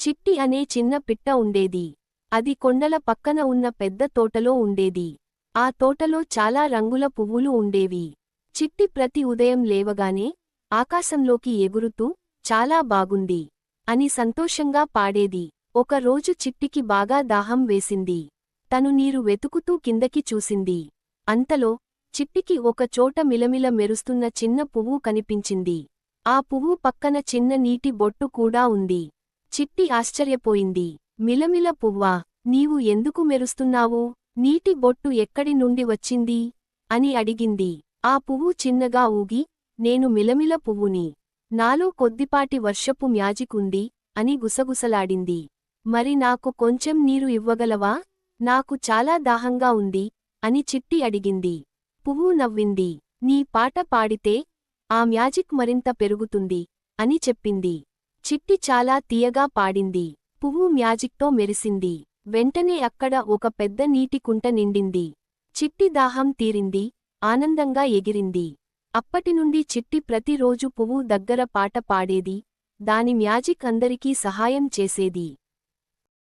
చిట్టి అనే చిన్న పిట్ట ఉండేది. అది కొండల పక్కన ఉన్న పెద్ద తోటలో ఉండేది. ఆ తోటలో చాలా రంగుల పువ్వులు ఉండేవి. చిట్టి ప్రతి ఉదయం లేవగానే ఆకాశంలోకి ఎగురుతూ చాలా బాగుంది అని సంతోషంగా పాడేది. ఒక రోజు చిట్టికి బాగా దాహం వేసింది. తను నీరు వెతుకుతూ కిందకి చూసింది. అంతలో చిట్టికి ఒక చోట మిలమిల మెరుస్తున్న చిన్న పువ్వు కనిపించింది. ఆ పువ్వు పక్కన చిన్న నీటి బొట్టు కూడా ఉంది. చిట్టి ఆశ్చర్యపోయింది. మిలమిల పువ్వా, నీవు ఎందుకు మెరుస్తున్నావు? నీటి బొట్టు ఎక్కడి నుండి వచ్చింది? అని అడిగింది. ఆ పువ్వు చిన్నగా ఊగి, నేను మిలమిల పువ్వుని. నాలో కొద్దిపాటి వర్షపు మ్యాజిక్ ఉంది అని గుసగుసలాడింది. మరి నాకు కొంచెం నీరు ఇవ్వగలవా? నాకు చాలా దాహంగా ఉంది అని చిట్టి అడిగింది. పువ్వు నవ్వింది. నీ పాట పాడితే ఆ మ్యాజిక్ మరింత పెరుగుతుంది అని చెప్పింది. చిట్టి చాలా తీయగా పాడింది. పువ్వు మ్యాజిక్తో మెరిసింది. వెంటనే అక్కడ ఒక పెద్ద నీటి కుంట నిండింది. చిట్టి దాహం తీరింది, ఆనందంగా ఎగిరింది. అప్పటినుండి చిట్టి ప్రతిరోజు పువ్వు దగ్గర పాట పాడేది. దాని మ్యాజిక్ అందరికీ సహాయం చేసేది.